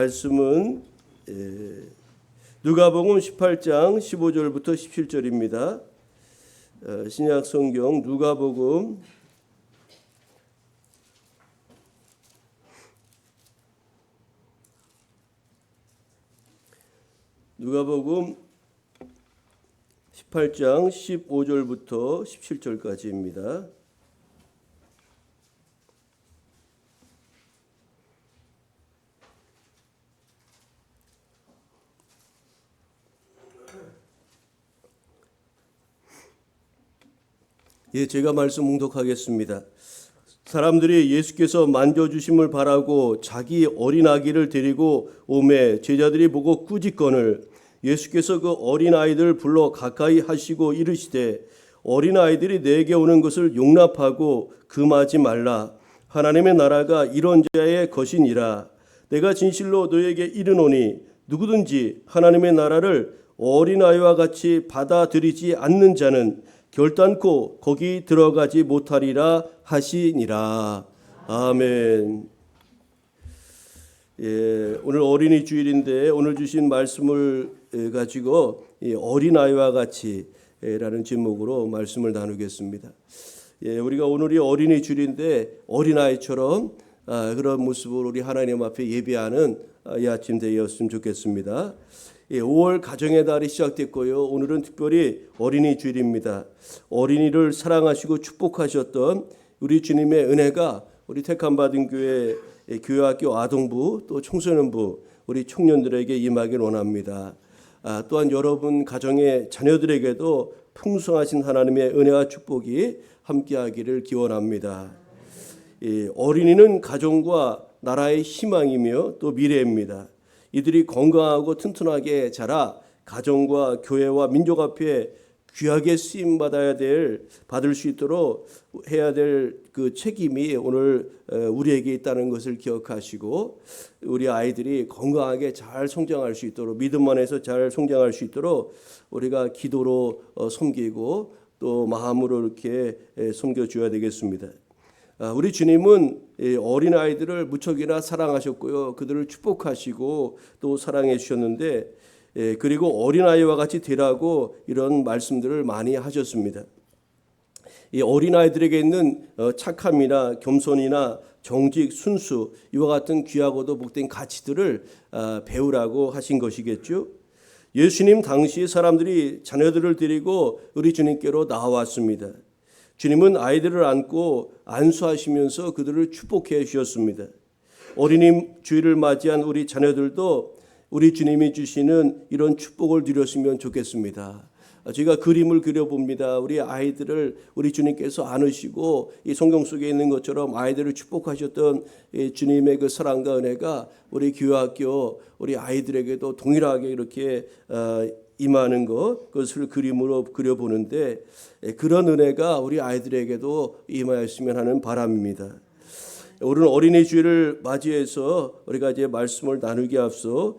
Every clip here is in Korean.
말씀은 누가복음 18장 15절부터 17절입니다. 신약 성경 누가복음 18장 15절부터 17절까지입니다. 제가 말씀 묵독하겠습니다. 사람들이 예수께서 만져주심을 바라고 자기 어린 아기를 데리고 오매 제자들이 보고 꾸짖거늘 예수께서 그 어린 아이들 불러 가까이 하시고 이르시되 어린 아이들이 내게 오는 것을 용납하고 금하지 말라. 하나님의 나라가 이런 자의 것이니라. 내가 진실로 너에게 이르노니 누구든지 하나님의 나라를 어린 아이와 같이 받아들이지 않는 자는 결단코 거기 들어가지 못하리라 하시니라. 아멘. 오늘 어린이 주일인데 오늘 주신 말씀을 가지고 어린아이와 같이 라는 제목으로 말씀을 나누겠습니다. 우리가 오늘이 어린이 주일인데 어린아이처럼 그런 모습으로 우리 하나님 앞에 예배하는 이 아침 되었으면 좋겠습니다. 5월 가정의 달이 시작됐고요. 오늘은 특별히 어린이 주일입니다. 어린이를 사랑하시고 축복하셨던 우리 주님의 은혜가 우리 택함받은 교회 교회학교 아동부 또 청소년부 우리 청년들에게 임하길 원합니다. 또한 여러분 가정의 자녀들에게도 풍성하신 하나님의 은혜와 축복이 함께하기를 기원합니다. 어린이는 가정과 나라의 희망이며 또 미래입니다. 이들이 건강하고 튼튼하게 자라 가정과 교회와 민족 앞에 귀하게 쓰임 받을 수 있도록 해야 될 그 책임이 오늘 우리에게 있다는 것을 기억하시고 우리 아이들이 건강하게 잘 성장할 수 있도록 믿음 안에서 잘 성장할 수 있도록 우리가 기도로 섬기고 또 마음으로 이렇게 섬겨줘야 되겠습니다. 우리 주님은 어린 아이들을 무척이나 사랑하셨고요. 그들을 축복하시고 또 사랑해 주셨는데 그리고 어린아이와 같이 되라고 이런 말씀들을 많이 하셨습니다. 이 어린아이들에게 있는 착함이나 겸손이나 정직, 순수 이와 같은 귀하고도 복된 가치들을 배우라고 하신 것이겠죠. 예수님 당시 사람들이 자녀들을 데리고 우리 주님께로 나왔습니다. 주님은 아이들을 안고 안수하시면서 그들을 축복해 주셨습니다. 어린이 주일을 맞이한 우리 자녀들도 우리 주님이 주시는 이런 축복을 누렸으면 좋겠습니다. 제가 그림을 그려봅니다. 우리 아이들을 우리 주님께서 안으시고 이 성경 속에 있는 것처럼 아이들을 축복하셨던 주님의 그 사랑과 은혜가 우리 교회학교 우리 아이들에게도 동일하게 이렇게 임하는 그것을 그림으로 그려보는데 그런 은혜가 우리 아이들에게도 임하였으면 하는 바람입니다. 오늘 어린이 주일을 맞이해서 우리가 이제 말씀을 나누기 앞서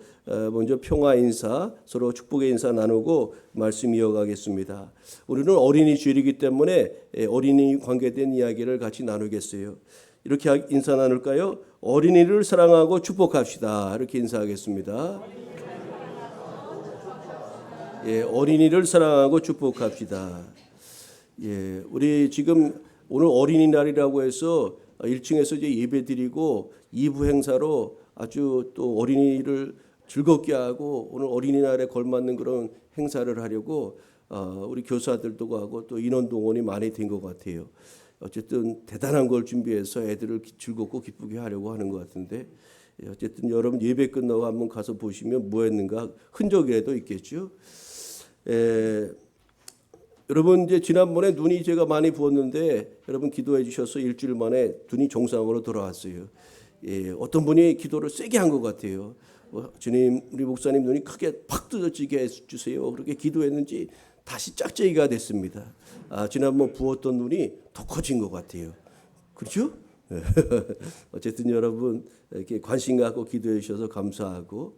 먼저 평화 인사, 서로 축복의 인사 나누고 말씀 이어가겠습니다. 우리는 어린이 주일이기 때문에 어린이 관계된 이야기를 같이 나누겠어요. 이렇게 인사 나눌까요? 어린이를 사랑하고 축복합시다. 이렇게 인사하겠습니다. 어린이를 사랑하고 축복합시다. 우리 지금 오늘 어린이날이라고 해서 1층에서 이제 예배드리고 2부 행사로 아주 또 어린이를 즐겁게 하고 오늘 어린이날에 걸맞는 그런 행사를 하려고 우리 교사들도 하고 또 인원 동원이 많이 된 것 같아요. 어쨌든 대단한 걸 준비해서 애들을 즐겁고 기쁘게 하려고 하는 것 같은데 어쨌든 여러분 예배 끝나고 한번 가서 보시면 뭐 했는가 흔적이라도 있겠죠. 여러분 이제 지난번에 눈이 제가 많이 부었는데 여러분 기도해 주셔서 일주일 만에 눈이 정상으로 돌아왔어요. 어떤 분이 기도를 세게 한 것 같아요. 주님 우리 목사님 눈이 크게 팍 뜯어지게 해주세요. 그렇게 기도했는지 다시 짝짝이가 됐습니다. 지난번 부었던 눈이 더 커진 것 같아요. 그렇죠? 어쨌든 여러분 이렇게 관심 갖고 기도해 주셔서 감사하고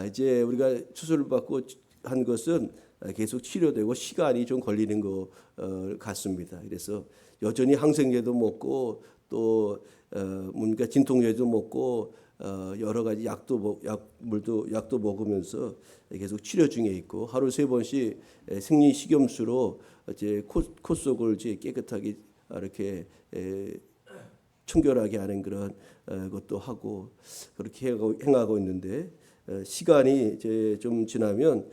이제 우리가 수술을 받고 한 것은 계속 치료되고 시간이 좀 걸리는 것 같습니다. 그래서 여전히 항생제도 먹고 또 뭔가 진통제도 먹고 여러 가지 약도 먹으면서 계속 치료 중에 있고 하루 3번씩 생리 식염수로 이제 코 속을 이제 깨끗하게 이렇게 청결하게 하는 그런 것도 하고 그렇게 행하고 있는데 시간이 이제 좀 지나면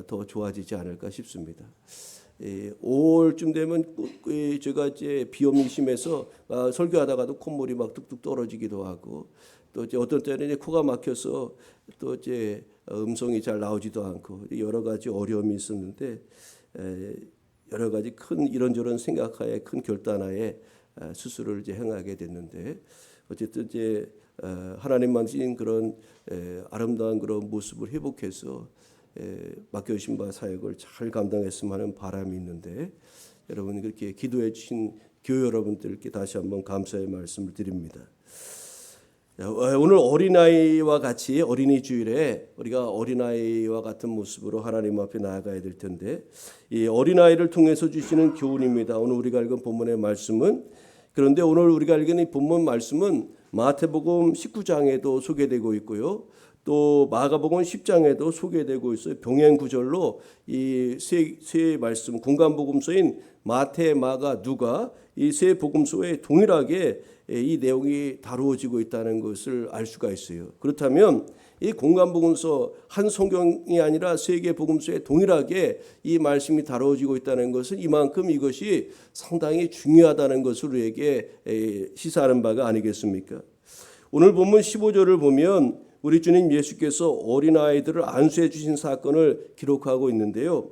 더 좋아지지 않을까 싶습니다. 5월쯤 되면 제가 이제 비염이 심해서 설교하다가도 콧물이 막 뚝뚝 떨어지기도 하고 또 이제 어떤 때는 이제 코가 막혀서 또 이제 음성이 잘 나오지도 않고 여러 가지 어려움이 있었는데 여러 가지 큰 이런저런 생각하에 큰 결단하에 수술을 이제 행하게 됐는데 어쨌든 이제 하나님만 주신 그런 아름다운 그런 모습을 회복해서 맡겨주신 바 사역을 잘 감당했으면 하는 바람이 있는데 여러분 그렇게 기도해 주신 교회 여러분들께 다시 한번 감사의 말씀을 드립니다. 오늘 어린아이와 같이 어린이 주일에 우리가 어린아이와 같은 모습으로 하나님 앞에 나아가야 될 텐데 이 어린아이를 통해서 주시는 교훈입니다. 오늘 우리가 읽은 본문의 말씀은 그런데 오늘 우리가 읽은 이 본문 말씀은 마태복음 19장에도 소개되고 있고요. 또 마가복음 10장에도 소개되고 있어요. 병행 구절로 이 세 말씀 공간복음서인 마태, 마가, 누가 이 세 복음서에 동일하게 이 내용이 다루어지고 있다는 것을 알 수가 있어요. 그렇다면 이 공간복음서 한 성경이 아니라 세 개 복음서에 동일하게 이 말씀이 다루어지고 있다는 것은 이만큼 이것이 상당히 중요하다는 것을 우리에게 시사하는 바가 아니겠습니까? 오늘 본문 15절을 보면 우리 주님 예수께서 어린아이들을 안수해 주신 사건을 기록하고 있는데요.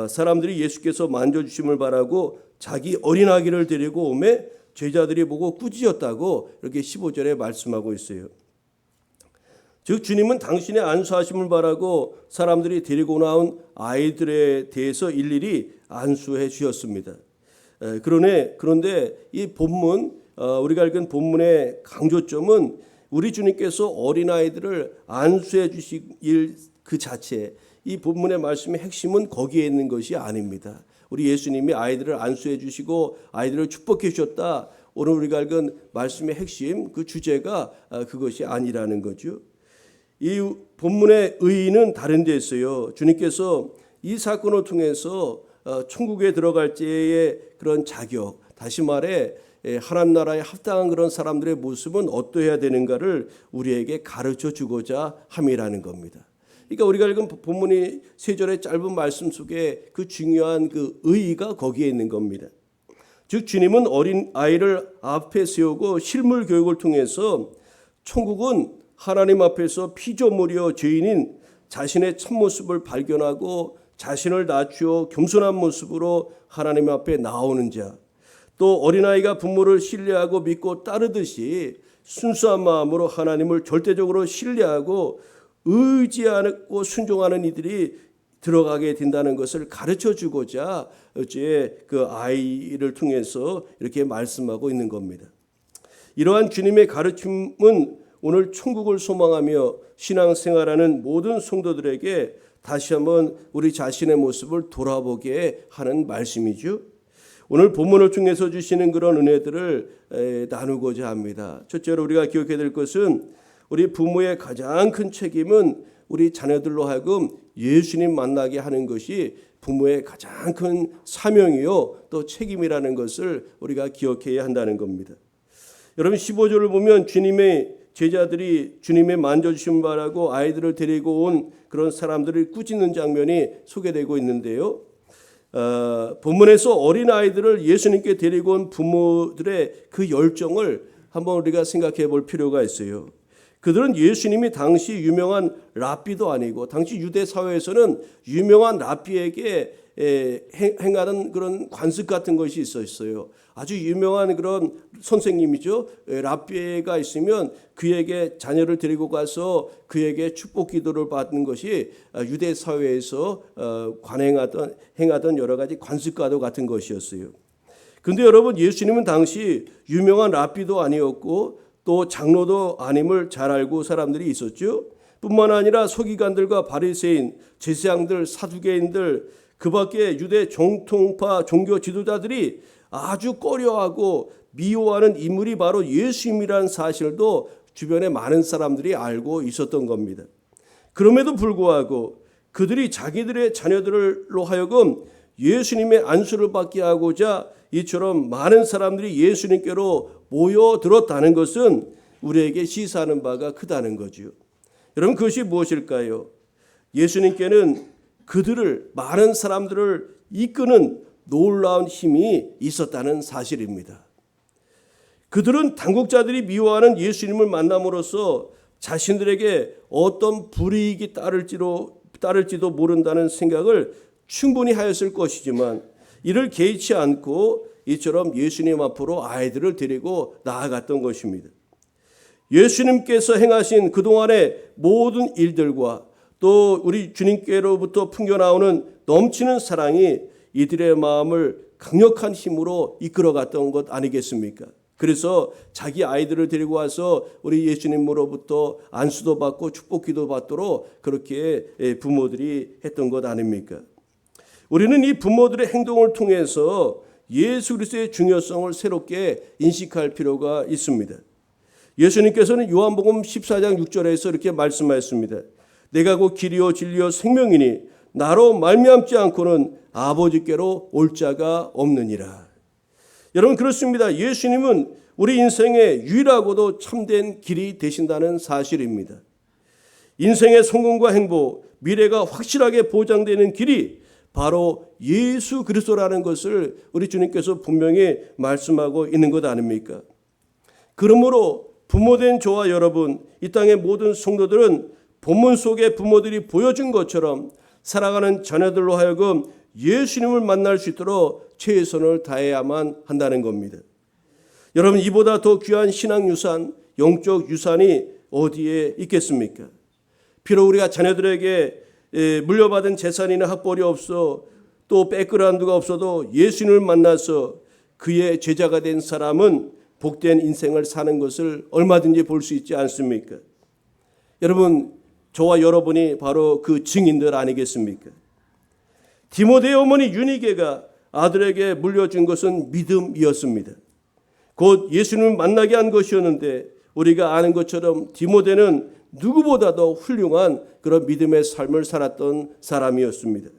사람들이 예수께서 만져주심을 바라고 자기 어린아기를 데리고 오매 제자들이 보고 꾸짖었다고 이렇게 15절에 말씀하고 있어요. 즉 주님은 당신의 안수하심을 바라고 사람들이 데리고 나온 아이들에 대해서 일일이 안수해 주셨습니다. 그런데 이 본문 우리가 읽은 본문의 강조점은 우리 주님께서 어린아이들을 안수해 주실 일 그 자체 이 본문의 말씀의 핵심은 거기에 있는 것이 아닙니다. 우리 예수님이 아이들을 안수해 주시고 아이들을 축복해 주셨다. 오늘 우리가 읽은 말씀의 핵심 그 주제가 그것이 아니라는 거죠. 이 본문의 의의는 다른 데 있어요. 주님께서 이 사건을 통해서 천국에 들어갈 때의 그런 자격, 다시 말해 하나님 나라에 합당한 그런 사람들의 모습은 어떠해야 되는가를 우리에게 가르쳐 주고자 함이라는 겁니다. 그러니까 우리가 읽은 본문이 3절의 짧은 말씀 속에 그 중요한 그 의의가 거기에 있는 겁니다. 즉 주님은 어린 아이를 앞에 세우고 실물 교육을 통해서 천국은 하나님 앞에서 피조물이요 죄인인 자신의 참모습을 발견하고 자신을 낮추어 겸손한 모습으로 하나님 앞에 나오는 자, 또 어린아이가 부모를 신뢰하고 믿고 따르듯이 순수한 마음으로 하나님을 절대적으로 신뢰하고 의지하고 순종하는 이들이 들어가게 된다는 것을 가르쳐 주고자 어째 그 아이를 통해서 이렇게 말씀하고 있는 겁니다. 이러한 주님의 가르침은 오늘 천국을 소망하며 신앙생활하는 모든 성도들에게 다시 한번 우리 자신의 모습을 돌아보게 하는 말씀이죠. 오늘 본문을 통해서 주시는 그런 은혜들을 나누고자 합니다. 첫째로 우리가 기억해야 될 것은 우리 부모의 가장 큰 책임은 우리 자녀들로 하여금 예수님 만나게 하는 것이 부모의 가장 큰 사명이요 또 책임이라는 것을 우리가 기억해야 한다는 겁니다. 여러분 15절을 보면 주님의 제자들이 주님의 만져주심을 바라고 아이들을 데리고 온 그런 사람들을 꾸짖는 장면이 소개되고 있는데요. 본문에서 어린아이들을 예수님께 데리고 온 부모들의 그 열정을 한번 우리가 생각해 볼 필요가 있어요. 그들은 예수님이 당시 유명한 랍비도 아니고 당시 유대 사회에서는 유명한 랍비에게 행하는 그런 관습 같은 것이 있었어요. 아주 유명한 그런 선생님이죠. 랍비가 있으면 그에게 자녀를 데리고 가서 그에게 축복 기도를 받는 것이 유대 사회에서 행하던 여러 가지 관습과도 같은 것이었어요. 그런데 여러분 예수님은 당시 유명한 랍비도 아니었고 또 장로도 아님을 잘 알고 사람들이 있었죠. 뿐만 아니라 서기관들과 바리새인, 제사장들, 사두개인들 그 밖에 유대 정통파 종교 지도자들이 아주 꺼려하고 미워하는 인물이 바로 예수님이라는 사실도 주변에 많은 사람들이 알고 있었던 겁니다. 그럼에도 불구하고 그들이 자기들의 자녀들로 하여금 예수님의 안수를 받게 하고자 이처럼 많은 사람들이 예수님께로 모여들었다는 것은 우리에게 시사하는 바가 크다는 거죠. 여러분, 그것이 무엇일까요? 예수님께는 그들을, 많은 사람들을 이끄는 놀라운 힘이 있었다는 사실입니다. 그들은 당국자들이 미워하는 예수님을 만남으로써 자신들에게 어떤 불이익이 따를지도 모른다는 생각을 충분히 하였을 것이지만 이를 개의치 않고 이처럼 예수님 앞으로 아이들을 데리고 나아갔던 것입니다. 예수님께서 행하신 그동안의 모든 일들과 또 우리 주님께로부터 풍겨나오는 넘치는 사랑이 이들의 마음을 강력한 힘으로 이끌어갔던 것 아니겠습니까? 그래서 자기 아이들을 데리고 와서 우리 예수님으로부터 안수도 받고 축복기도 받도록 그렇게 부모들이 했던 것 아닙니까? 우리는 이 부모들의 행동을 통해서 예수 그리스도의 중요성을 새롭게 인식할 필요가 있습니다. 예수님께서는 요한복음 14장 6절에서 이렇게 말씀하셨습니다. 내가 곧 길이요 진리요 생명이니 나로 말미암지 않고는 아버지께로 올 자가 없느니라. 여러분, 그렇습니다. 예수님은 우리 인생의 유일하고도 참된 길이 되신다는 사실입니다. 인생의 성공과 행복, 미래가 확실하게 보장되는 길이 바로 예수 그리스도라는 것을 우리 주님께서 분명히 말씀하고 있는 것 아닙니까? 그러므로 부모된 저와 여러분, 이 땅의 모든 성도들은 본문 속에 부모들이 보여준 것처럼 살아가는 자녀들로 하여금 예수님을 만날 수 있도록 최선을 다해야만 한다는 겁니다. 여러분, 이보다 더 귀한 신앙 유산, 영적 유산이 어디에 있겠습니까? 비록 우리가 자녀들에게 물려받은 재산이나 학벌이 없어 또 백그라운드가 없어도 예수님을 만나서 그의 제자가 된 사람은 복된 인생을 사는 것을 얼마든지 볼 수 있지 않습니까? 여러분, 저와 여러분이 바로 그 증인들 아니겠습니까? 디모데의 어머니 유니게가 아들에게 물려준 것은 믿음이었습니다. 곧 예수님을 만나게 한 것이었는데 우리가 아는 것처럼 디모데는 누구보다도 훌륭한 그런 믿음의 삶을 살았던 사람이었습니다.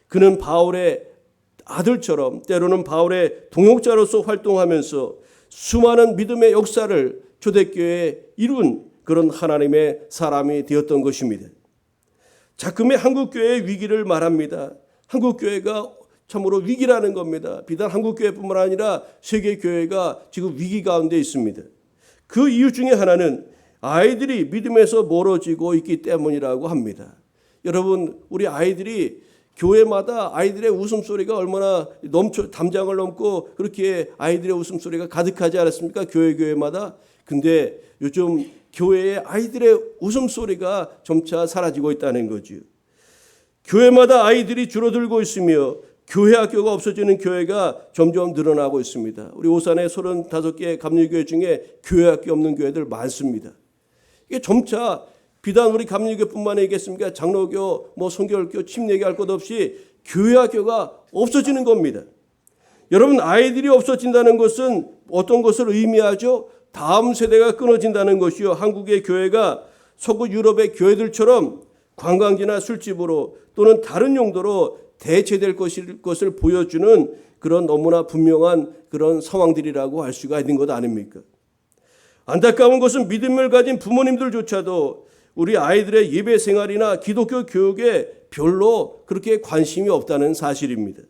그는 바울의 아들처럼 때로는 바울의 동역자로서 활동하면서 수많은 믿음의 역사를 초대교회에 이룬 그런 하나님의 사람이 되었던 것입니다. 자금의 한국교회의 위기를 말합니다. 한국교회가 참으로 위기라는 겁니다. 비단 한국교회뿐만 아니라 세계교회가 지금 위기 가운데 있습니다. 그 이유 중에 하나는 아이들이 믿음에서 멀어지고 있기 때문이라고 합니다. 여러분, 우리 아이들이 교회마다 아이들의 웃음소리가 얼마나 담장을 넘고 그렇게 아이들의 웃음소리가 가득하지 않았습니까? 교회마다. 근데 요즘 교회에 아이들의 웃음소리가 점차 사라지고 있다는 거죠. 교회마다 아이들이 줄어들고 있으며 교회 학교가 없어지는 교회가 점점 늘어나고 있습니다. 우리 오산의 35개 감리교회 중에 교회 학교 없는 교회들 많습니다. 이게 점차 비단 우리 감리교뿐만 아니겠습니까? 장로교, 성결교, 침례교 할 것 없이 교회 학교가 없어지는 겁니다. 여러분, 아이들이 없어진다는 것은 어떤 것을 의미하죠? 다음 세대가 끊어진다는 것이요. 한국의 교회가 서구 유럽의 교회들처럼 관광지나 술집으로 또는 다른 용도로 대체될 것을 보여주는 그런 너무나 분명한 그런 상황들이라고 할 수가 있는 것 아닙니까? 안타까운 것은 믿음을 가진 부모님들조차도 우리 아이들의 예배 생활이나 기독교 교육에 별로 그렇게 관심이 없다는 사실입니다.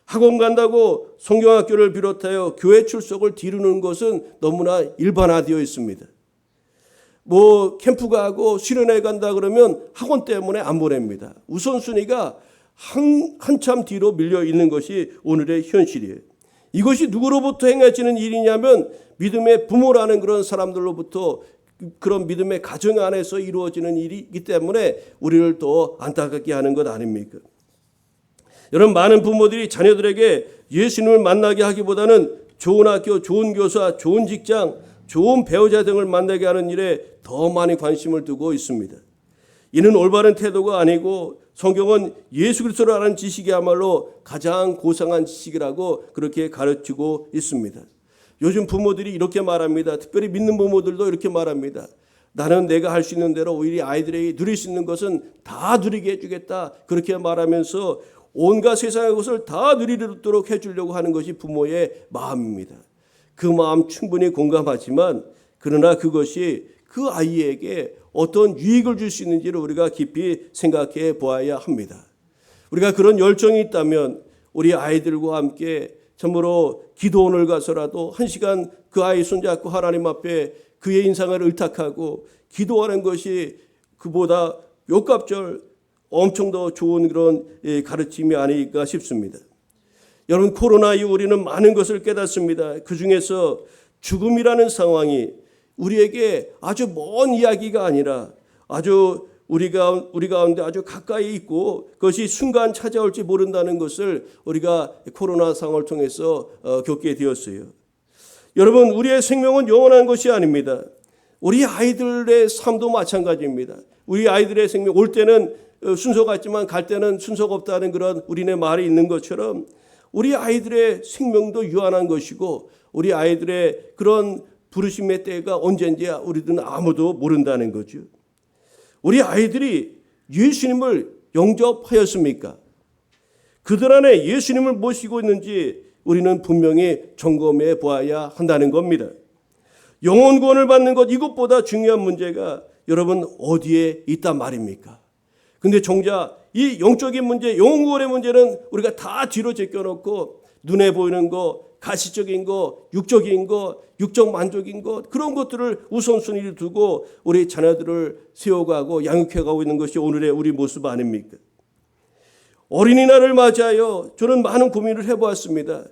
학원 간다고 성경학교를 비롯하여 교회 출석을 뒤로는 것은 너무나 일반화되어 있습니다. 캠프 가고 수련회 간다 그러면 학원 때문에 안 보냅니다. 우선순위가 한참 뒤로 밀려 있는 것이 오늘의 현실이에요. 이것이 누구로부터 행해지는 일이냐면 믿음의 부모라는 그런 사람들로부터 그런 믿음의 가정 안에서 이루어지는 일이기 때문에 우리를 더 안타깝게 하는 것 아닙니까? 여러분, 많은 부모들이 자녀들에게 예수님을 만나게 하기보다는 좋은 학교, 좋은 교사, 좋은 직장, 좋은 배우자 등을 만나게 하는 일에 더 많이 관심을 두고 있습니다. 이는 올바른 태도가 아니고 성경은 예수 그리스도를 아는 지식이야말로 가장 고상한 지식이라고 그렇게 가르치고 있습니다. 요즘 부모들이 이렇게 말합니다. 특별히 믿는 부모들도 이렇게 말합니다. 나는 내가 할 수 있는 대로 우리 아이들에게 누릴 수 있는 것은 다 누리게 해주겠다. 그렇게 말하면서 온갖 세상의 것을 다 누리도록 해주려고 하는 것이 부모의 마음입니다. 그 마음 충분히 공감하지만 그러나 그것이 그 아이에게 어떤 유익을 줄 수 있는지를 우리가 깊이 생각해 보아야 합니다. 우리가 그런 열정이 있다면 우리 아이들과 함께 참으로 기도원을 가서라도 1시간 그 아이 손잡고 하나님 앞에 그의 인상을 의탁하고 기도하는 것이 그보다 몇갑절 엄청 더 좋은 그런 가르침이 아닐까 싶습니다. 여러분, 코로나 이후 우리는 많은 것을 깨닫습니다. 그중에서 죽음이라는 상황이 우리에게 아주 먼 이야기가 아니라 아주 우리 가운데 아주 가까이 있고 그것이 순간 찾아올지 모른다는 것을 우리가 코로나 상황을 통해서 겪게 되었어요. 여러분, 우리의 생명은 영원한 것이 아닙니다. 우리 아이들의 삶도 마찬가지입니다. 우리 아이들의 생명, 올 때는 순서 같지만 갈 때는 순서가 없다는 그런 우리네 말이 있는 것처럼 우리 아이들의 생명도 유한한 것이고 우리 아이들의 그런 부르심의 때가 언제인지 우리들은 아무도 모른다는 거죠. 우리 아이들이 예수님을 영접하였습니까? 그들 안에 예수님을 모시고 있는지 우리는 분명히 점검해 보아야 한다는 겁니다. 영혼 구원을 받는 것, 이것보다 중요한 문제가 여러분 어디에 있단 말입니까? 근데 정작 이 영적인 문제, 영혼 구원의 문제는 우리가 다 뒤로 제껴놓고 눈에 보이는 거, 가시적인 거, 육적인 거, 육적 만족인 것, 그런 것들을 우선순위를 두고 우리 자녀들을 세워가고 양육해가고 있는 것이 오늘의 우리 모습 아닙니까? 어린이날을 맞이하여 저는 많은 고민을 해보았습니다.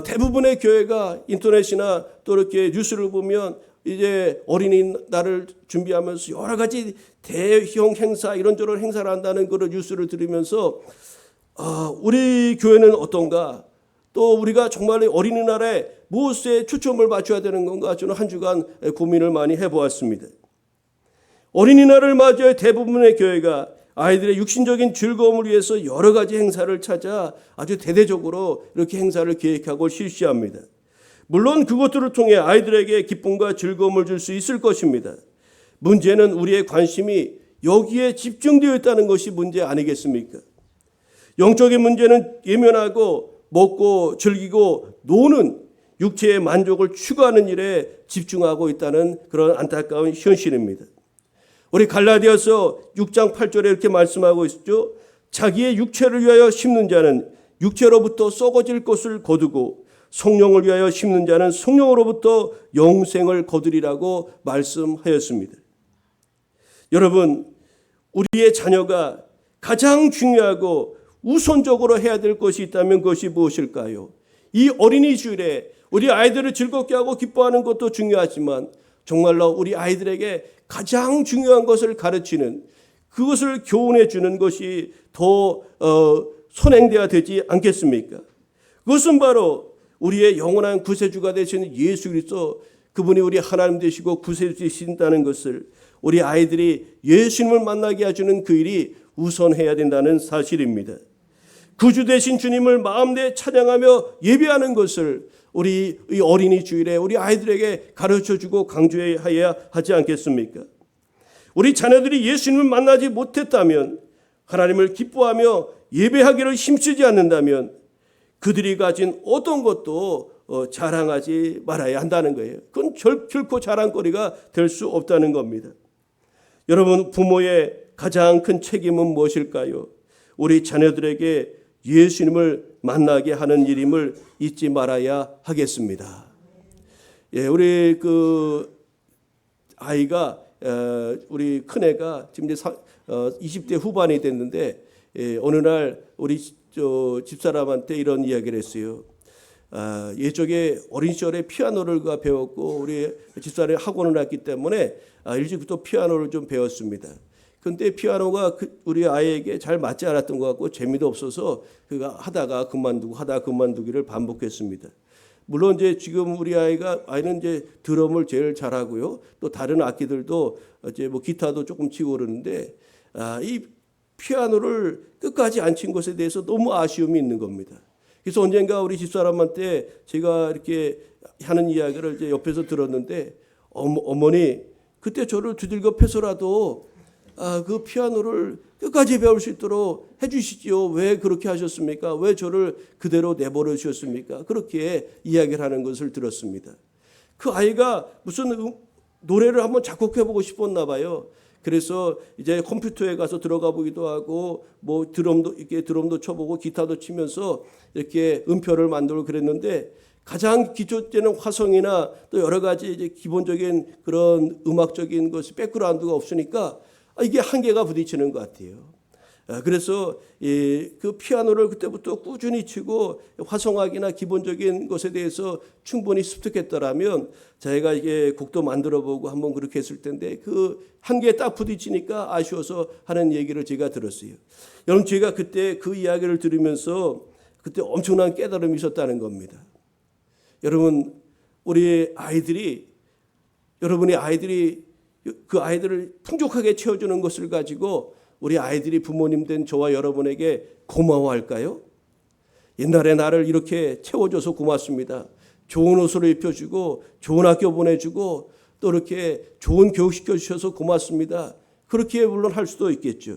대부분의 교회가 인터넷이나 또 이렇게 뉴스를 보면 이제 어린이날을 준비하면서 여러 가지 대형 행사, 이런저런 행사를 한다는 그런 뉴스를 들으면서 우리 교회는 어떤가? 또 우리가 정말 어린이날에 무엇에 초점을 맞춰야 되는 건가? 저는 한 주간 고민을 많이 해보았습니다. 어린이날을 맞이해 대부분의 교회가 아이들의 육신적인 즐거움을 위해서 여러 가지 행사를 찾아 아주 대대적으로 이렇게 행사를 계획하고 실시합니다. 물론 그것들을 통해 아이들에게 기쁨과 즐거움을 줄 수 있을 것입니다. 문제는 우리의 관심이 여기에 집중되어 있다는 것이 문제 아니겠습니까? 영적인 문제는 예면하고 먹고 즐기고 노는 육체의 만족을 추구하는 일에 집중하고 있다는 그런 안타까운 현실입니다. 우리 갈라디아서 6장 8절에 이렇게 말씀하고 있죠. 자기의 육체를 위하여 심는 자는 육체로부터 썩어질 것을 거두고 성령을 위하여 심는 자는 성령으로부터 영생을 거두리라고 말씀하였습니다. 여러분, 우리의 자녀가 가장 중요하고 우선적으로 해야 될 것이 있다면 그것이 무엇일까요? 이 어린이 주일에 우리 아이들을 즐겁게 하고 기뻐하는 것도 중요하지만 정말로 우리 아이들에게 가장 중요한 것을 가르치는, 그것을 교훈해 주는 것이 더 선행돼야 되지 않겠습니까? 그것은 바로 우리의 영원한 구세주가 되시는 예수 그리스도, 그분이 우리 하나님 되시고 구세주 되신다는 것을 우리 아이들이 예수님을 만나게 해주는 그 일이 우선해야 된다는 사실입니다. 구주 되신 주님을 마음내 찬양하며 예배하는 것을 우리 이 어린이 주일에 우리 아이들에게 가르쳐주고 강조해야 하지 않겠습니까? 우리 자녀들이 예수님을 만나지 못했다면, 하나님을 기뻐하며 예배하기를 힘쓰지 않는다면 그들이 가진 어떤 것도 자랑하지 말아야 한다는 거예요. 그건 결코 자랑거리가 될 수 없다는 겁니다. 여러분, 부모의 가장 큰 책임은 무엇일까요? 우리 자녀들에게 예수님을 만나게 하는 일임을 잊지 말아야 하겠습니다. 예, 우리 그 아이가 우리 큰애가 지금 이제 20대 후반이 됐는데 어느 날 우리 집사람한테 이런 이야기를 했어요. 예적에 어린 시절에 피아노를 배웠고 우리 집사람이 학원을 갔기 때문에 일찍부터 피아노를 좀 배웠습니다. 근데 피아노가 우리 아이에게 잘 맞지 않았던 것 같고 재미도 없어서 그가 하다가 그만두기를 반복했습니다. 물론 이제 지금 우리 아이는 이제 드럼을 제일 잘하고요. 또 다른 악기들도 이제 뭐 기타도 조금 치고 그러는데 이 피아노를 끝까지 안 친 것에 대해서 너무 아쉬움이 있는 겁니다. 그래서 언젠가 우리 집사람한테 제가 이렇게 하는 이야기를 이제 옆에서 들었는데 어머니 그때 저를 두들겨 패서라도 그 피아노를 끝까지 배울 수 있도록 해주시지요. 왜 그렇게 하셨습니까? 왜 저를 그대로 내버려 주셨습니까? 그렇게 이야기를 하는 것을 들었습니다. 그 아이가 무슨 노래를 한번 작곡해보고 싶었나 봐요. 그래서 이제 컴퓨터에 가서 들어가 보기도 하고 뭐 드럼도 쳐보고 기타도 치면서 이렇게 음표를 만들고 그랬는데 가장 기초되는 화성이나 또 여러 가지 이제 기본적인 그런 음악적인 것이 백그라운드가 없으니까 이게 한계가 부딪히는 것 같아요. 그래서 그 피아노를 그때부터 꾸준히 치고 화성학이나 기본적인 것에 대해서 충분히 습득했더라면 자기가 이게 곡도 만들어보고 한번 그렇게 했을 텐데 그 한계에 딱 부딪히니까 아쉬워서 하는 얘기를 제가 들었어요. 여러분 제가 그때 그 이야기를 들으면서 그때 엄청난 깨달음이 있었다는 겁니다. 여러분 여러분의 아이들이 그 아이들을 풍족하게 채워주는 것을 가지고 우리 아이들이 부모님 된 저와 여러분에게 고마워할까요? 옛날에 나를 이렇게 채워줘서 고맙습니다. 좋은 옷을 입혀주고 좋은 학교 보내주고 또 이렇게 좋은 교육 시켜주셔서 고맙습니다. 그렇게 물론 할 수도 있겠죠.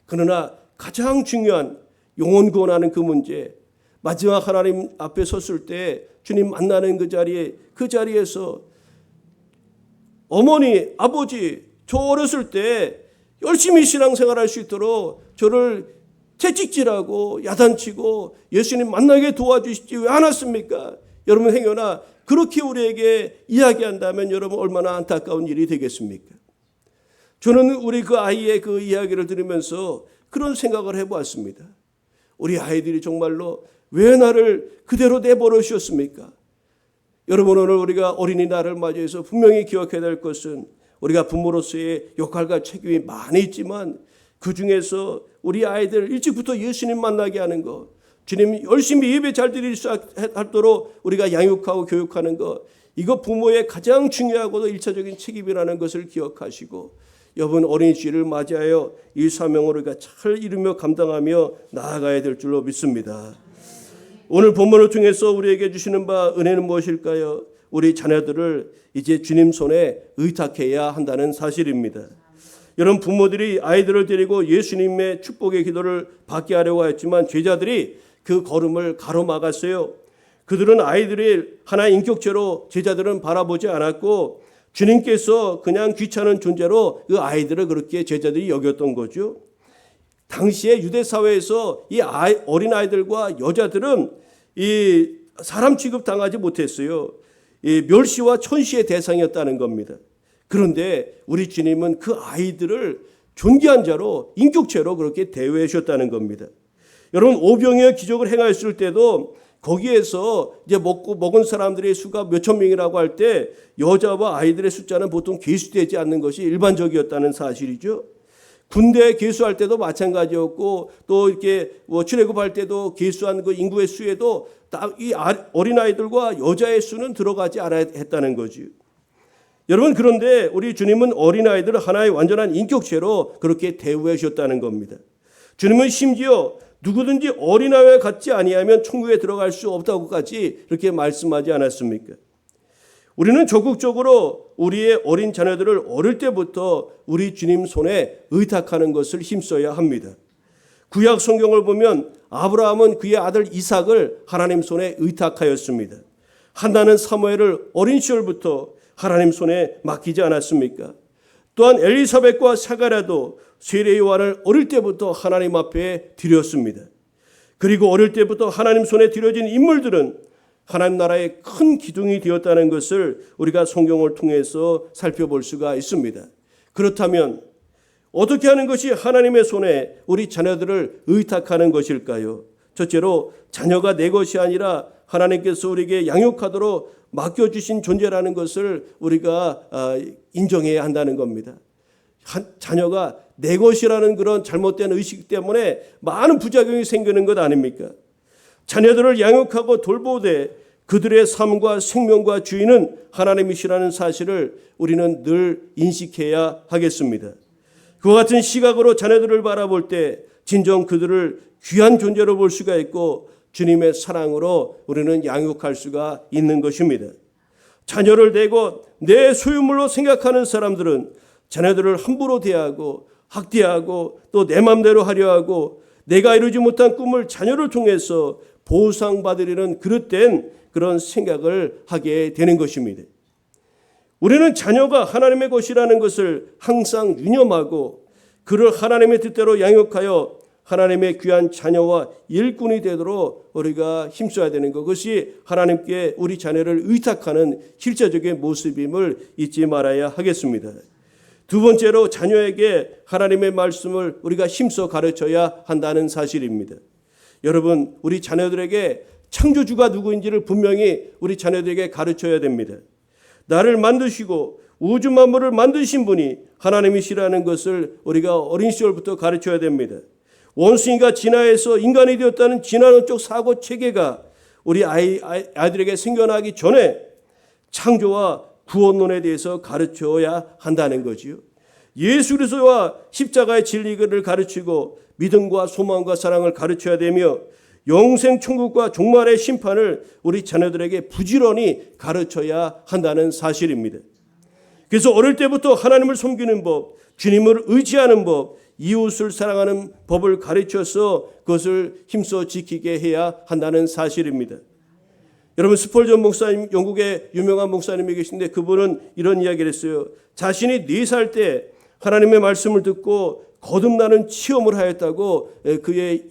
그러나 가장 중요한 영혼 구원하는 그 문제, 마지막 하나님 앞에 섰을 때 주님 만나는 그 자리에서 어머니, 아버지, 저 어렸을 때 열심히 신앙생활할 수 있도록 저를 채찍질하고 야단치고 예수님 만나게 도와주시지 왜 안 왔습니까? 여러분 행여나 그렇게 우리에게 이야기한다면 여러분 얼마나 안타까운 일이 되겠습니까? 저는 우리 그 아이의 그 이야기를 들으면서 그런 생각을 해보았습니다. 우리 아이들이 정말로 왜 나를 그대로 내버려 주셨습니까? 여러분 오늘 우리가 어린이날을 맞이해서 분명히 기억해야 될 것은 우리가 부모로서의 역할과 책임이 많이 있지만 그중에서 우리 아이들 일찍부터 예수님 만나게 하는 것, 주님 열심히 예배 잘 드릴 수 있도록 우리가 양육하고 교육하는 것, 이거 부모의 가장 중요하고도 일차적인 책임이라는 것을 기억하시고 여러분 어린이 주일을 맞이하여 이 사명을 우리가 잘 이루며 감당하며 나아가야 될 줄로 믿습니다. 오늘 본문을 통해서 우리에게 주시는 바 은혜는 무엇일까요? 우리 자녀들을 이제 주님 손에 의탁해야 한다는 사실입니다. 여러분 부모들이 아이들을 데리고 예수님의 축복의 기도를 받게 하려고 했지만 제자들이 그 걸음을 가로막았어요. 그들은 아이들이 하나의 인격체로 제자들은 바라보지 않았고 주님께서 그냥 귀찮은 존재로 그 아이들을 그렇게 제자들이 여겼던 거죠. 당시에 유대 사회에서 이 어린 아이들과 여자들은 이 사람 취급당하지 못했어요. 이 멸시와 천시의 대상이었다는 겁니다. 그런데 우리 주님은 그 아이들을 존귀한 자로 인격체로 그렇게 대우해 주셨다는 겁니다. 여러분 오병이어 기적을 행하였을 때도 거기에서 이제 먹은 사람들의 수가 몇천 명이라고 할 때 여자와 아이들의 숫자는 보통 계수되지 않는 것이 일반적이었다는 사실이죠. 군대 계수할 때도 마찬가지였고 또 이렇게 출애굽할 때도 계수한 그 인구의 수에도 이 어린 아이들과 여자의 수는 들어가지 않아야 했다는 거죠. 여러분 그런데 우리 주님은 어린 아이들을 하나의 완전한 인격체로 그렇게 대우해 주셨다는 겁니다. 주님은 심지어 누구든지 어린아이와 같지 아니하면 천국에 들어갈 수 없다고까지 이렇게 말씀하지 않았습니까? 우리는 적극적으로 우리의 어린 자녀들을 어릴 때부터 우리 주님 손에 의탁하는 것을 힘써야 합니다. 구약 성경을 보면 아브라함은 그의 아들 이삭을 하나님 손에 의탁하였습니다. 한나는 사무엘을 어린 시절부터 하나님 손에 맡기지 않았습니까? 또한 엘리사벳과 사가랴도 세례 요한을 어릴 때부터 하나님 앞에 드렸습니다. 그리고 어릴 때부터 하나님 손에 드려진 인물들은 하나님 나라의 큰 기둥이 되었다는 것을 우리가 성경을 통해서 살펴볼 수가 있습니다. 그렇다면 어떻게 하는 것이 하나님의 손에 우리 자녀들을 의탁하는 것일까요? 첫째로 자녀가 내 것이 아니라 하나님께서 우리에게 양육하도록 맡겨주신 존재라는 것을 우리가 인정해야 한다는 겁니다. 자녀가 내 것이라는 그런 잘못된 의식 때문에 많은 부작용이 생기는 것 아닙니까? 자녀들을 양육하고 돌보되 그들의 삶과 생명과 주인은 하나님이시라는 사실을 우리는 늘 인식해야 하겠습니다. 그와 같은 시각으로 자녀들을 바라볼 때 진정 그들을 귀한 존재로 볼 수가 있고 주님의 사랑으로 우리는 양육할 수가 있는 것입니다. 자녀를 대고 내 소유물로 생각하는 사람들은 자녀들을 함부로 대하고 학대하고 또 내 맘대로 하려 하고 내가 이루지 못한 꿈을 자녀를 통해서 보상받으려는 그릇된 그런 생각을 하게 되는 것입니다. 우리는 자녀가 하나님의 것이라는 것을 항상 유념하고 그를 하나님의 뜻대로 양육하여 하나님의 귀한 자녀와 일꾼이 되도록 우리가 힘써야 되는 것, 그것이 하나님께 우리 자녀를 의탁하는 실제적인 모습임을 잊지 말아야 하겠습니다. 두 번째로 자녀에게 하나님의 말씀을 우리가 힘써 가르쳐야 한다는 사실입니다. 여러분, 우리 자녀들에게 창조주가 누구인지를 분명히 우리 자녀들에게 가르쳐야 됩니다. 나를 만드시고 우주 만물을 만드신 분이 하나님이시라는 것을 우리가 어린 시절부터 가르쳐야 됩니다. 원숭이가 진화해서 인간이 되었다는 진화론적 사고 체계가 우리 아이들에게 생겨나기 전에 창조와 구원론에 대해서 가르쳐야 한다는 거지요. 예수 그리스도와 십자가의 진리를 가르치고 믿음과 소망과 사랑을 가르쳐야 되며 영생 천국과 종말의 심판을 우리 자녀들에게 부지런히 가르쳐야 한다는 사실입니다. 그래서 어릴 때부터 하나님을 섬기는 법, 주님을 의지하는 법, 이웃을 사랑하는 법을 가르쳐서 그것을 힘써 지키게 해야 한다는 사실입니다. 여러분, 스펄전 목사님, 영국의 유명한 목사님이 계신데 그분은 이런 이야기를 했어요. 자신이 4살 때 하나님의 말씀을 듣고 거듭나는 체험을 하였다고 그의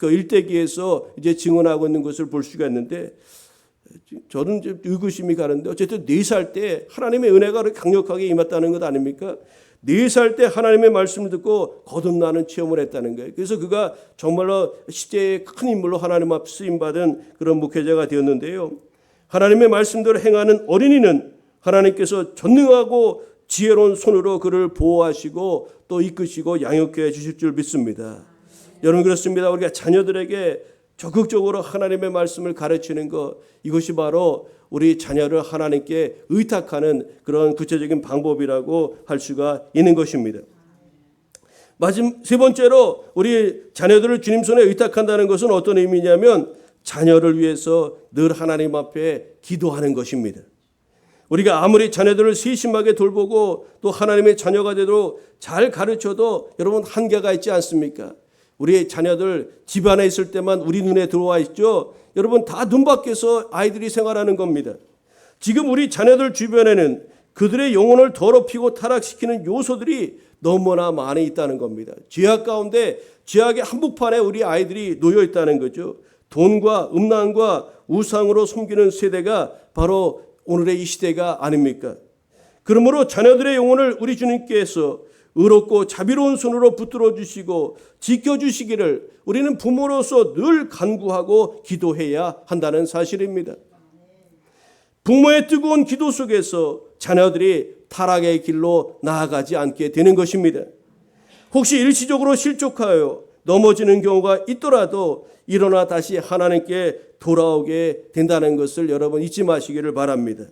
일대기에서 이제 증언하고 있는 것을 볼 수가 있는데, 저는 의구심이 가는데 어쨌든 4살 때 하나님의 은혜가 강력하게 임했다는 것 아닙니까? 4살 때 하나님의 말씀을 듣고 거듭나는 체험을 했다는 거예요. 그래서 그가 정말로 시대의 큰 인물로 하나님 앞 쓰임받은 그런 목회자가 되었는데요. 하나님의 말씀대로 행하는 어린이는 하나님께서 전능하고 지혜로운 손으로 그를 보호하시고 또 이끄시고 양육해 주실 줄 믿습니다. 여러분, 그렇습니다. 우리가 자녀들에게 적극적으로 하나님의 말씀을 가르치는 것, 이것이 바로 우리 자녀를 하나님께 의탁하는 그런 구체적인 방법이라고 할 수가 있는 것입니다. 세 번째로 우리 자녀들을 주님 손에 의탁한다는 것은 어떤 의미냐면 자녀를 위해서 늘 하나님 앞에 기도하는 것입니다. 우리가 아무리 자녀들을 세심하게 돌보고 또 하나님의 자녀가 되도록 잘 가르쳐도 여러분 한계가 있지 않습니까? 우리 자녀들 집안에 있을 때만 우리 눈에 들어와 있죠. 여러분, 다 눈 밖에서 아이들이 생활하는 겁니다. 지금 우리 자녀들 주변에는 그들의 영혼을 더럽히고 타락시키는 요소들이 너무나 많이 있다는 겁니다. 죄악 가운데 죄악의 한복판에 우리 아이들이 놓여 있다는 거죠. 돈과 음란과 우상으로 섬기는 세대가 바로 오늘의 이 시대가 아닙니까? 그러므로 자녀들의 영혼을 우리 주님께서 의롭고 자비로운 손으로 붙들어 주시고 지켜주시기를 우리는 부모로서 늘 간구하고 기도해야 한다는 사실입니다. 부모의 뜨거운 기도 속에서 자녀들이 타락의 길로 나아가지 않게 되는 것입니다. 혹시 일시적으로 실족하여 넘어지는 경우가 있더라도 일어나 다시 하나님께 돌아오게 된다는 것을 여러분 잊지 마시기를 바랍니다.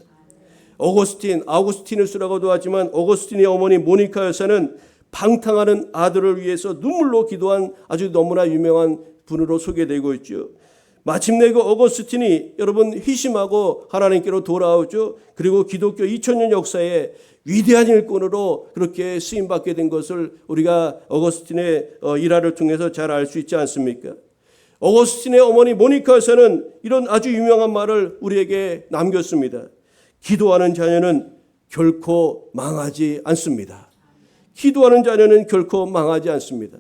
아우구스티누스라고도 하지만 어거스틴의 어머니 모니카 여사는 방탕하는 아들을 위해서 눈물로 기도한 아주 너무나 유명한 분으로 소개되고 있죠. 마침내 그 어거스틴이 여러분 희심하고 하나님께로 돌아오죠. 그리고 기독교 2000년 역사에 위대한 일꾼으로 그렇게 쓰임받게 된 것을 우리가 어거스틴의 일화를 통해서 잘 알 수 있지 않습니까? 어거스틴의 어머니 모니카 여사는 이런 아주 유명한 말을 우리에게 남겼습니다. 기도하는 자녀는 결코 망하지 않습니다. 기도하는 자녀는 결코 망하지 않습니다.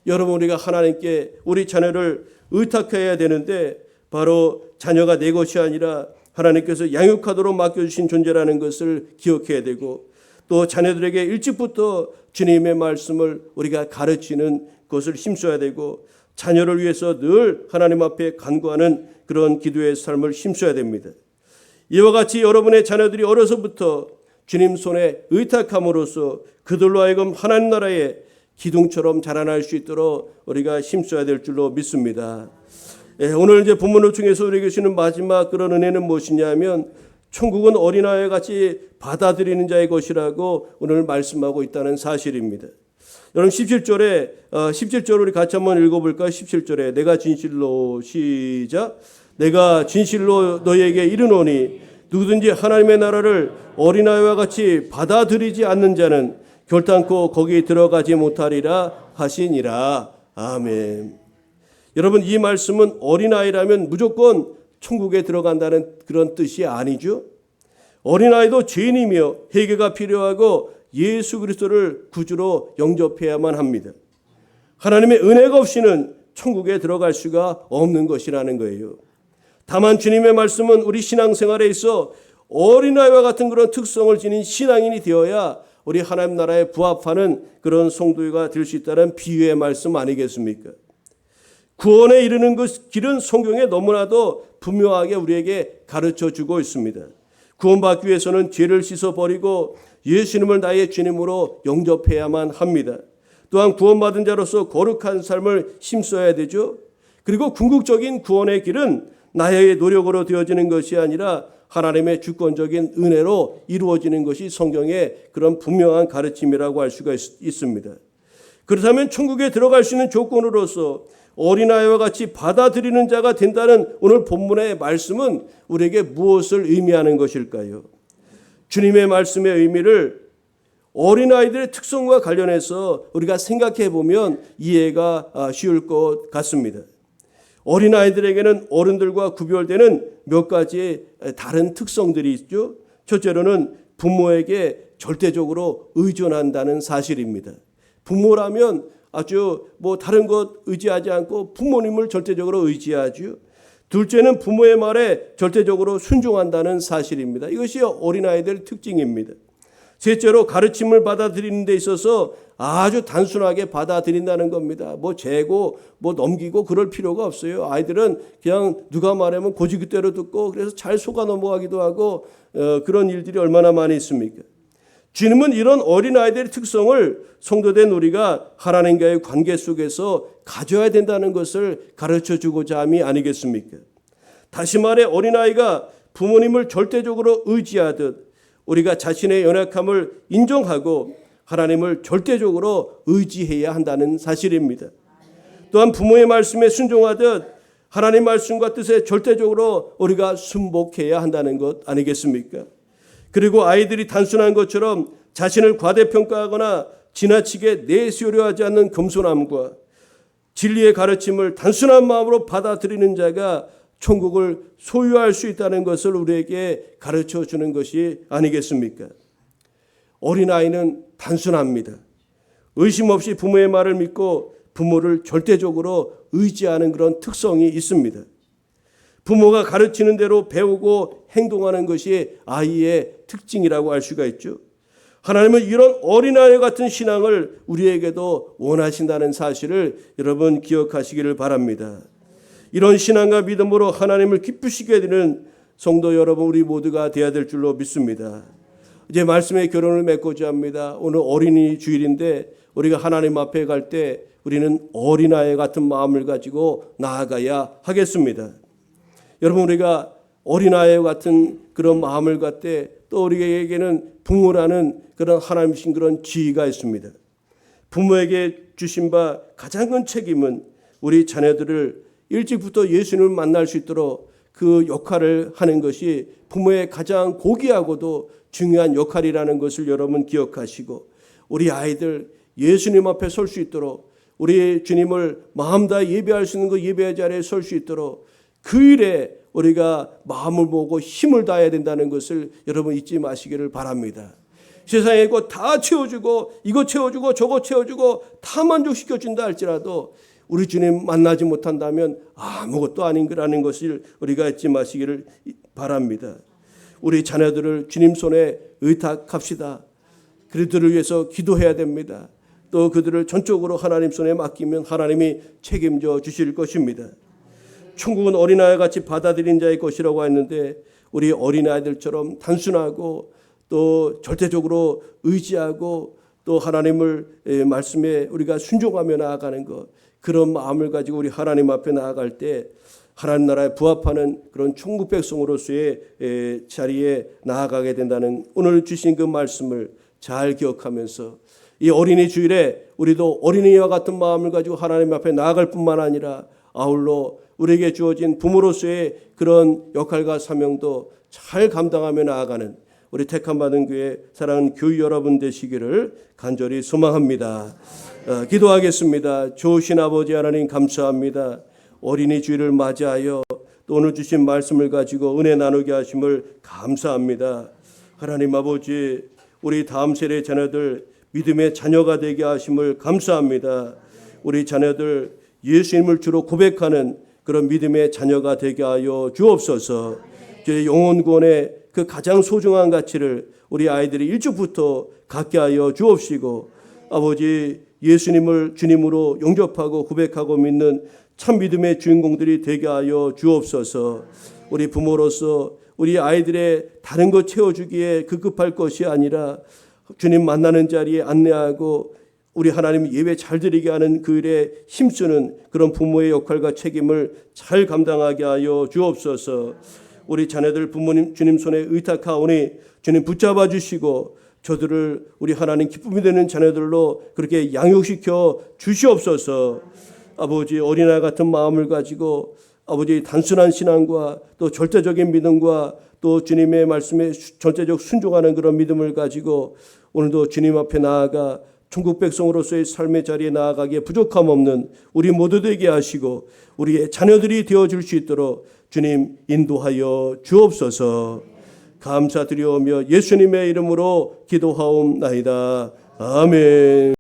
여러분, 우리가 하나님께 우리 자녀를 의탁해야 되는데 바로 자녀가 내 것이 아니라 하나님께서 양육하도록 맡겨주신 존재라는 것을 기억해야 되고 또 자녀들에게 일찍부터 주님의 말씀을 우리가 가르치는 것을 힘써야 되고 자녀를 위해서 늘 하나님 앞에 간구하는 그런 기도의 삶을 힘써야 됩니다. 이와 같이 여러분의 자녀들이 어려서부터 주님 손에 의탁함으로써 그들로 하여금 하나님 나라의 기둥처럼 자라날 수 있도록 우리가 힘써야 될 줄로 믿습니다. 오늘 이제 본문을 통해서 우리에게 주시는 마지막 그런 은혜는 무엇이냐면 천국은 어린아이와 같이 받아들이는 자의 것이라고 오늘 말씀하고 있다는 사실입니다. 여러분 17절을 우리 같이 한번 읽어볼까요? 17절에 내가 진실로 시작. 내가 진실로 너희에게 이르노니 누구든지 하나님의 나라를 어린아이와 같이 받아들이지 않는 자는 결단코 거기 들어가지 못하리라 하시니라. 아멘. 여러분 이 말씀은 어린아이라면 무조건 천국에 들어간다는 그런 뜻이 아니죠. 어린아이도 죄인이며 회개가 필요하고 예수 그리스도를 구주로 영접해야만 합니다. 하나님의 은혜가 없이는 천국에 들어갈 수가 없는 것이라는 거예요. 다만 주님의 말씀은 우리 신앙생활에 있어 어린아이와 같은 그런 특성을 지닌 신앙인이 되어야 우리 하나님 나라에 부합하는 그런 성도가 될 수 있다는 비유의 말씀 아니겠습니까? 구원에 이르는 그 길은 성경에 너무나도 분명하게 우리에게 가르쳐주고 있습니다. 구원받기 위해서는 죄를 씻어버리고 예수님을 나의 주님으로 영접해야만 합니다. 또한 구원받은 자로서 거룩한 삶을 힘써야 되죠. 그리고 궁극적인 구원의 길은 나의 노력으로 되어지는 것이 아니라 하나님의 주권적인 은혜로 이루어지는 것이 성경의 그런 분명한 가르침이라고 할 수가 있습니다. 그렇다면 천국에 들어갈 수 있는 조건으로서 어린아이와 같이 받아들이는 자가 된다는 오늘 본문의 말씀은 우리에게 무엇을 의미하는 것일까요? 주님의 말씀의 의미를 어린아이들의 특성과 관련해서 우리가 생각해 보면 이해가 쉬울 것 같습니다. 어린아이들에게는 어른들과 구별되는 몇 가지의 다른 특성들이 있죠. 첫째로는 부모에게 절대적으로 의존한다는 사실입니다. 부모라면 아주 다른 것 의지하지 않고 부모님을 절대적으로 의지하죠. 둘째는 부모의 말에 절대적으로 순종한다는 사실입니다. 이것이 어린아이들의 특징입니다. 셋째로 가르침을 받아들이는 데 있어서 아주 단순하게 받아들인다는 겁니다. 재고 넘기고 그럴 필요가 없어요. 아이들은 그냥 누가 말하면 고지그대로 듣고 그래서 잘 속아 넘어가기도 하고 그런 일들이 얼마나 많이 있습니까? 주님은 이런 어린아이들의 특성을 성도된 우리가 하나님과의 관계 속에서 가져야 된다는 것을 가르쳐주고자 함이 아니겠습니까? 다시 말해 어린아이가 부모님을 절대적으로 의지하듯 우리가 자신의 연약함을 인정하고 하나님을 절대적으로 의지해야 한다는 사실입니다. 또한 부모의 말씀에 순종하듯 하나님 말씀과 뜻에 절대적으로 우리가 순복해야 한다는 것 아니겠습니까? 그리고 아이들이 단순한 것처럼 자신을 과대평가하거나 지나치게 내세우려 하지 않는 겸손함과 진리의 가르침을 단순한 마음으로 받아들이는 자가 천국을 소유할 수 있다는 것을 우리에게 가르쳐 주는 것이 아니겠습니까? 어린아이는 단순합니다. 의심 없이 부모의 말을 믿고 부모를 절대적으로 의지하는 그런 특성이 있습니다. 부모가 가르치는 대로 배우고 행동하는 것이 아이의 특징이라고 할 수가 있죠. 하나님은 이런 어린아이 같은 신앙을 우리에게도 원하신다는 사실을 여러분 기억하시기를 바랍니다. 이런 신앙과 믿음으로 하나님을 기쁘시게 되는 성도 여러분 우리 모두가 되어야 될 줄로 믿습니다. 이제 말씀의 결론을 맺고자 합니다. 오늘 어린이 주일인데 우리가 하나님 앞에 갈 때 우리는 어린아이 같은 마음을 가지고 나아가야 하겠습니다. 여러분 우리가 어린아이 같은 그런 마음을 갖되 또 우리에게는 부모라는 그런 하나님이신 그런 지위가 있습니다. 부모에게 주신 바 가장 큰 책임은 우리 자녀들을 일찍부터 예수님을 만날 수 있도록 그 역할을 하는 것이 부모의 가장 고귀하고도 중요한 역할이라는 것을 여러분 기억하시고 우리 아이들 예수님 앞에 설 수 있도록 우리 주님을 마음 다 예배할 수 있는 그 예배 자리에 설 수 있도록 그 일에 우리가 마음을 모으고 힘을 다해야 된다는 것을 여러분 잊지 마시기를 바랍니다. 세상에 이거 다 채워주고 이거 채워주고 저거 채워주고 다 만족시켜준다 할지라도 우리 주님 만나지 못한다면 아무것도 아닌 거라는 것을 우리가 잊지 마시기를 바랍니다. 우리 자녀들을 주님 손에 의탁합시다. 그들을 위해서 기도해야 됩니다. 또 그들을 전적으로 하나님 손에 맡기면 하나님이 책임져 주실 것입니다. 천국은 어린아이 같이 받아들인 자의 것이라고 했는데 우리 어린아이들처럼 단순하고 또 절대적으로 의지하고 또 하나님을 말씀에 우리가 순종하며 나아가는 것, 그런 마음을 가지고 우리 하나님 앞에 나아갈 때 하나님 나라에 부합하는 그런 천국 백성으로서의 자리에 나아가게 된다는 오늘 주신 그 말씀을 잘 기억하면서 이 어린이 주일에 우리도 어린이와 같은 마음을 가지고 하나님 앞에 나아갈 뿐만 아니라 아울러 우리에게 주어진 부모로서의 그런 역할과 사명도 잘 감당하며 나아가는 우리 택함받은 교회 사랑하는 교회 여러분 되시기를 간절히 소망합니다. 기도하겠습니다. 좋으신 아버지 하나님 감사합니다. 어린이 주일을 맞이하여 또 오늘 주신 말씀을 가지고 은혜 나누게 하심을 감사합니다. 하나님 아버지, 우리 다음 세대 자녀들 믿음의 자녀가 되게 하심을 감사합니다. 우리 자녀들 예수님을 주로 고백하는 그런 믿음의 자녀가 되게 하여 주옵소서. 저희 영혼 구원의 그 가장 소중한 가치를 우리 아이들이 일찍부터 갖게 하여 주옵시고, 아버지 예수님을 주님으로 영접하고 고백하고 믿는 참 믿음의 주인공들이 되게 하여 주옵소서. 우리 부모로서 우리 아이들의 다른 것 채워주기에 급급할 것이 아니라 주님 만나는 자리에 안내하고 우리 하나님 예배 잘 드리게 하는 그 일에 힘쓰는 그런 부모의 역할과 책임을 잘 감당하게 하여 주옵소서. 우리 자녀들 부모님 주님 손에 의탁하오니 주님 붙잡아 주시고 저들을 우리 하나님 기쁨이 되는 자녀들로 그렇게 양육시켜 주시옵소서. 아버지 어린아이 같은 마음을 가지고 아버지 단순한 신앙과 또 절대적인 믿음과 또 주님의 말씀에 절대적 순종하는 그런 믿음을 가지고 오늘도 주님 앞에 나아가 천국 백성으로서의 삶의 자리에 나아가기에 부족함 없는 우리 모두 되게 하시고 우리의 자녀들이 되어줄 수 있도록 주님 인도하여 주옵소서. 감사드리오며 예수님의 이름으로 기도하옵나이다. 아멘.